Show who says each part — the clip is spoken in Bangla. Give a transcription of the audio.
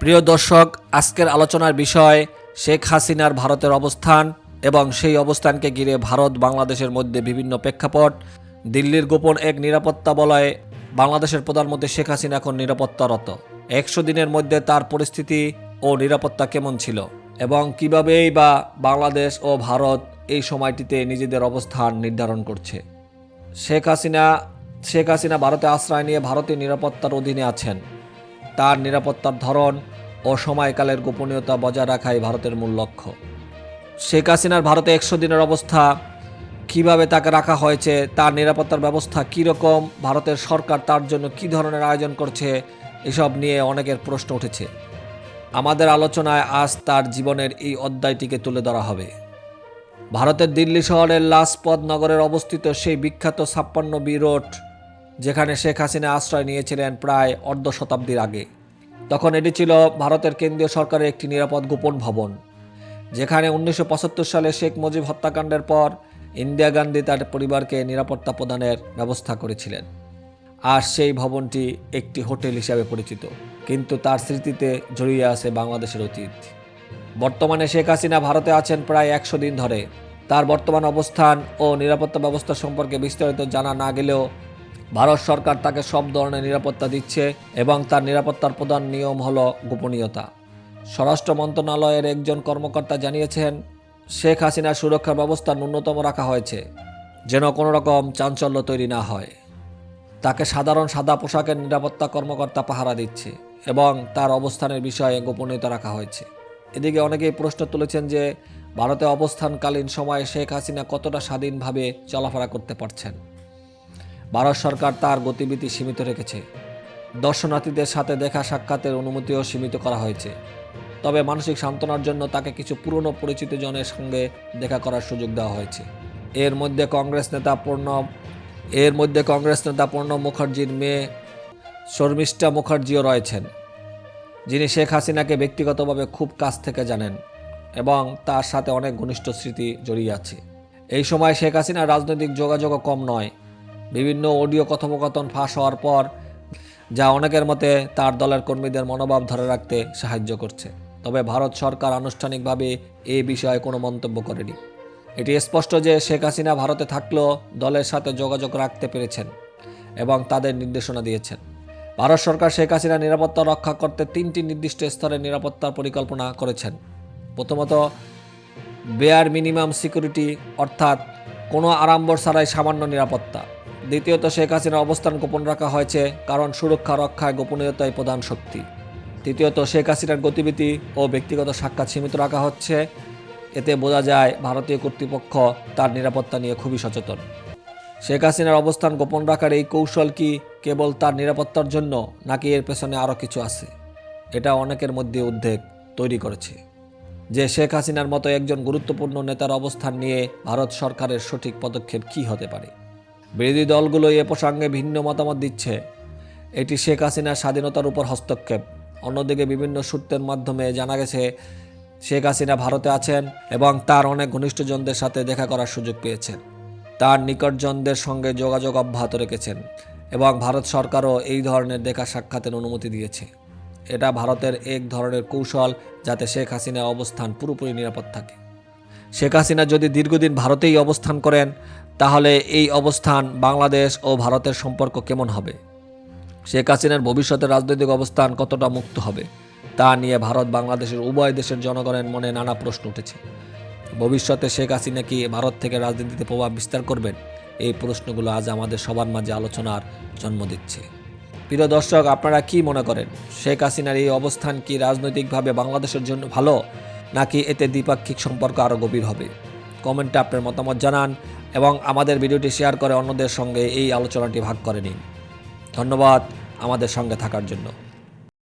Speaker 1: প্রিয় দর্শক, আজকের আলোচনার বিষয় শেখ হাসিনার ভারতের অবস্থান এবং সেই অবস্থানকে ঘিরে ভারত বাংলাদেশের মধ্যে বিভিন্ন প্রেক্ষাপট। দিল্লির গোপন এক নিরাপত্তা বলয়ে বাংলাদেশের প্রধানমন্ত্রী শেখ হাসিনা এখন নিরাপত্তারত। 100 দিনের মধ্যে তার পরিস্থিতি ও নিরাপত্তা কেমন ছিল এবং কীভাবেই বা বাংলাদেশ ও ভারত এই সময়টিতে নিজেদের অবস্থান নির্ধারণ করছে। শেখ হাসিনা ভারতে আশ্রয় নিয়ে ভারতীয় নিরাপত্তার অধীনে আছেন। তার নিরাপত্তার ধরন ও সময়কালের গোপনীয়তা বজায় রাখাই ভারতের মূল লক্ষ্য। শেখ হাসিনার ভারতে 100 দিনের অবস্থা, কিভাবে তাকে রাখা হয়েছে, তার নিরাপত্তার ব্যবস্থা কীরকম, ভারতের সরকার তার জন্য কী ধরনের আয়োজন করছে, এসব নিয়ে অনেকের প্রশ্ন উঠেছে। আমাদের আলোচনায় আজ তার জীবনের এই অধ্যায়টিকে তুলে ধরা হবে। ভারতের দিল্লি শহরের লাজপত নগরের অবস্থিত সেই বিখ্যাত 56B রোড, যেখানে শেখ হাসিনা আশ্রয় নিয়েছিলেন প্রায় অর্ধ শতাব্দীর আগে। তখন এটি ছিল ভারতের কেন্দ্রীয় সরকারের একটি নিরাপদ গোপন ভবন, যেখানে 1975 সালে শেখ মুজিব হত্যাকাণ্ডের পর ইন্দিরা গান্ধী তার পরিবারকে নিরাপত্তা প্রদানের ব্যবস্থা করেছিলেন। আর সেই ভবনটি একটি হোটেল হিসাবে পরিচিত, কিন্তু তার স্মৃতিতে জড়িয়ে আছে বাংলাদেশের অতীত। বর্তমানে শেখ হাসিনা ভারতে আছেন প্রায় 100 দিন ধরে। তার বর্তমান অবস্থান ও নিরাপত্তা ব্যবস্থা সম্পর্কে বিস্তারিত জানা না গেলেও ভারত সরকার তাকে সব ধরনের নিরাপত্তা দিচ্ছে এবং তার নিরাপত্তার প্রধান নিয়ম হলো গোপনীয়তা। স্বরাষ্ট্র মন্ত্রণালয়ের একজন কর্মকর্তা জানিয়েছেন, শেখ হাসিনার সুরক্ষা ব্যবস্থা ন্যূনতম রাখা হয়েছে, যেন কোনো রকম চাঞ্চল্য তৈরি না হয়। তাকে সাধারণ সাদা পোশাকের নিরাপত্তা কর্মকর্তা পাহারা দিচ্ছে এবং তার অবস্থানের বিষয়ে গোপনীয়তা রাখা হয়েছে। এদিকে অনেকেই প্রশ্ন তুলেছেন যে ভারতে অবস্থানকালীন সময়ে শেখ হাসিনা কতটা স্বাধীনভাবে চলাফেরা করতে পারছেন। ভারত সরকার তার গতিবিধি সীমিত রেখেছে। দর্শনার্থীদের সাথে দেখা সাক্ষাতের অনুমতিও সীমিত করা হয়েছে। তবে মানসিক সান্ত্বনার জন্য তাকে কিছু পুরনো পরিচিত জনের সঙ্গে দেখা করার সুযোগ দেওয়া হয়েছে। এর মধ্যে কংগ্রেস নেতা প্রণব মুখার্জির মেয়ে শর্মিষ্ঠা মুখার্জিও রয়েছেন, যিনি শেখ হাসিনাকে ব্যক্তিগতভাবে খুব কাছ থেকে জানেন এবং তার সাথে অনেক ঘনিষ্ঠ স্মৃতি জড়িয়ে আছে। এই সময় শেখ হাসিনার রাজনৈতিক যোগাযোগও কম নয়। বিভিন্ন অডিও কথোপকথন ফাঁস হওয়ার পর, যা অনেকের মতে তার দলের কর্মীদের মনোভাব ধরে রাখতে সাহায্য করছে। তবে ভারত সরকার আনুষ্ঠানিকভাবে এই বিষয়ে কোনো মন্তব্য করেনি। এটি স্পষ্ট যে শেখ হাসিনা ভারতে থাকলেও দলের সাথে যোগাযোগ রাখতে পেরেছেন এবং তাদের নির্দেশনা দিয়েছেন। ভারত সরকার শেখ হাসিনার নিরাপত্তা রক্ষা করতে 3টি নির্দিষ্ট স্তরের নিরাপত্তার পরিকল্পনা করেছেন। প্রথমত, বেয়ার মিনিমাম সিকিউরিটি, অর্থাৎ কোনো আড়ম্বর ছাড়াই সামান্য নিরাপত্তা। দ্বিতীয়ত, শেখ হাসিনার অবস্থান গোপন রাখা হয়েছে কারণ সুরক্ষা রক্ষায় গোপনীয়তাই প্রধান শক্তি। তৃতীয়ত, শেখ হাসিনার গতিবিধি ও ব্যক্তিগত সাক্ষাৎ সীমিত রাখা হচ্ছে। এতে বোঝা যায় ভারতীয় কর্তৃপক্ষ তার নিরাপত্তা নিয়ে খুবই সচেতন। শেখ হাসিনার অবস্থান গোপন রাখার এই কৌশল কি কেবল তার নিরাপত্তার জন্য, নাকি এর পেছনে আরও কিছু আছে? এটা অনেকের মধ্যে উদ্বেগ তৈরি করেছে যে শেখ হাসিনার মতো একজন গুরুত্বপূর্ণ নেতার অবস্থান নিয়ে ভারত সরকারের সঠিক পদক্ষেপ কী হতে পারে। বিরোধী দলগুলো এ প্রসঙ্গে ভিন্ন মতামত দিচ্ছে। এটি শেখ হাসিনার স্বাধীনতার উপর হস্তক্ষেপ। অন্যদিকে বিভিন্ন সূত্রের মাধ্যমে জানা গেছে শেখ হাসিনা ভারতে আছেন এবং তার অনেক ঘনিষ্ঠজনদের সাথে দেখা করার সুযোগ পেয়েছেন। তার নিকটজনদের সঙ্গে যোগাযোগ অব্যাহত রেখেছেন এবং ভারত সরকারও এই ধরনের দেখা সাক্ষাতের অনুমতি দিয়েছে। এটা ভারতের এক ধরনের কৌশল, যাতে শেখ হাসিনার অবস্থান পুরোপুরি নিরাপদ থাকে। শেখ হাসিনা যদি দীর্ঘদিন ভারতেই অবস্থান করেন, তাহলে এই অবস্থান বাংলাদেশ ও ভারতের সম্পর্ক কেমন হবে? শেখ হাসিনার ভবিষ্যতের রাজনৈতিক অবস্থান কতটা মুক্ত হবে, তা নিয়ে ভারত বাংলাদেশের উভয় দেশের জনগণের মনে নানা প্রশ্ন উঠেছে। ভবিষ্যতে শেখ হাসিনা কি ভারত থেকে রাজনীতিতে প্রভাব বিস্তার করবেন? এই প্রশ্নগুলো আজ আমাদের সবার মাঝে আলোচনার জন্ম দিচ্ছে। প্রিয় দর্শক, আপনারা কি মনে করেন, শেখ হাসিনার এই অবস্থান কি রাজনৈতিকভাবে বাংলাদেশের জন্য ভালো, নাকি এতে দ্বিপাক্ষিক সম্পর্ক আরও গভীর হবে? কমেন্টে আপনার মতামত জানান এবং আমাদের ভিডিওটি শেয়ার করে অন্যদের সঙ্গে এই আলোচনাটি ভাগ করে নিন। ধন্যবাদ আমাদের সঙ্গে থাকার জন্য।